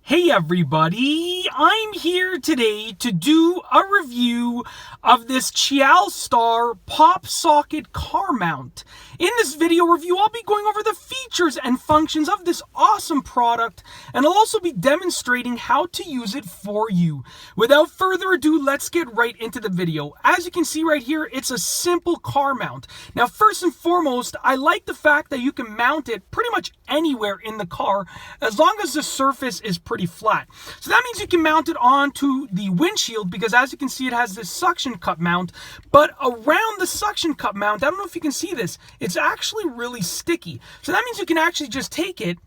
Hey everybody, I'm here today to do a review of this Chialstar pop socket car mount. In this video review, I'll be going over the features and functions of this awesome product, and I'll also be demonstrating how to use it for you. Without further ado, let's get right into the video. As you can see right here, it's a simple car mount. Now, first and foremost, I like the fact that you can mount it pretty much anywhere in the car as long as the surface is pretty flat. So that means you can mount it onto the windshield, because as you can see, it has this suction cup mount, but around the suction cup mount, I don't know if you can see this, it's actually really sticky. So that means you can actually just take it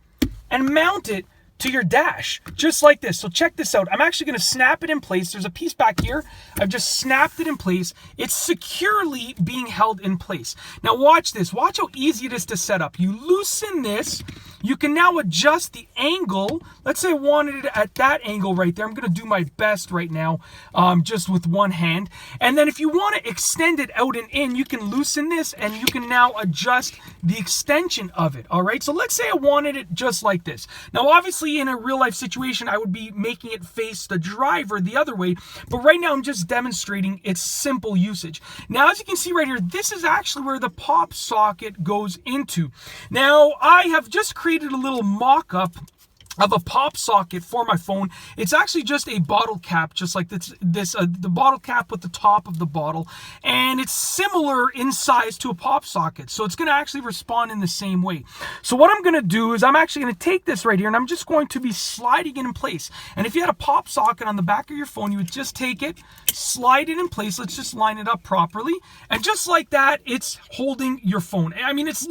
and mount it to your dash, just like this. So check this out. I'm actually going to snap it in place. There's a piece back here. I've just snapped it in place. It's securely being held in place. Now watch this. Watch how easy it is to set up. You loosen this. You can now adjust the angle. Let's say I wanted it at that angle right there. I'm going to do my best right now, just with one hand. And then if you want to extend it out and in, you can loosen this and you can now adjust the extension of it. All right. So let's say I wanted it just like this. Now, obviously, in a real life situation, I would be making it face the driver the other way, but right now I'm just demonstrating its simple usage. Now, as you can see right here, this is actually where the pop socket goes into. Now, I have just created a little mock-up of a pop socket for my phone. It's actually just a bottle cap, just like the bottle cap with the top of the bottle, and it's similar in size to a pop socket, so it's going to actually respond in the same way. So what I'm going to do is I'm actually going to take this right here, and I'm just going to be sliding it in place. And if you had a pop socket on the back of your phone, you would just take it, slide it in place. Let's just line it up properly, and just like that, it's holding your phone. I mean, it's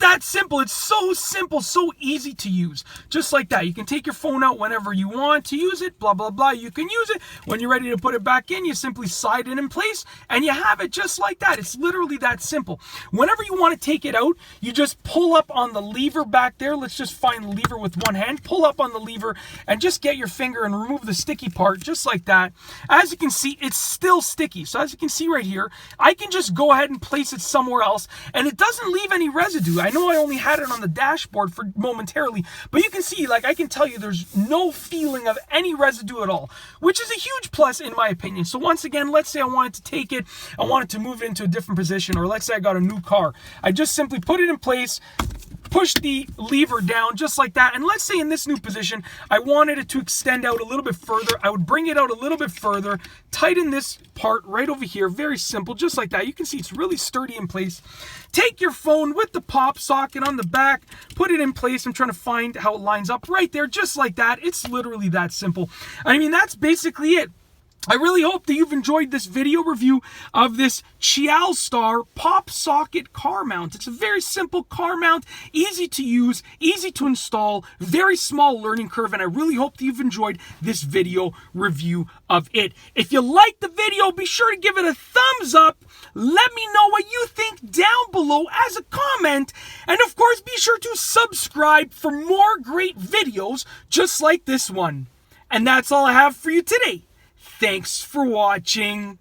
that simple. It's so simple, so easy to use. Just like that. You can take your phone out whenever you want to use it, blah, blah, blah. You can use it. When you're ready to put it back in, you simply slide it in place, and you have it just like that. It's literally that simple. Whenever you want to take it out, you just pull up on the lever back there. Let's just find the lever with one hand. Pull up on the lever and just get your finger and remove the sticky part, just like that. As you can see, it's still sticky. So as you can see right here, I can just go ahead and place it somewhere else, and it doesn't leave any residue. I know I only had it on the dashboard for momentarily, but you can see, like, I can tell you there's no feeling of any residue at all, which is a huge plus in my opinion. So once again, let's say I wanted to take it, I wanted to move it into a different position, or let's say I got a new car. I just simply put it in place, push the lever down just like that, and let's say in this new position I wanted it to extend out a little bit further. I would bring it out a little bit further, tighten this part right over here, very simple, just like that. You can see it's really sturdy in place. Take your phone with the pop socket on the back, put it in place. I'm trying to find how it lines up right there, just like that. It's literally that simple. I mean, that's basically it. I really hope that you've enjoyed this video review of this Chialstar pop socket car mount. It's a very simple car mount, easy to use, easy to install, very small learning curve, and I really hope that you've enjoyed this video review of it. If you liked the video, be sure to give it a thumbs up. Let me know what you think down below as a comment, and of course, be sure to subscribe for more great videos just like this one. And that's all I have for you today. Thanks for watching.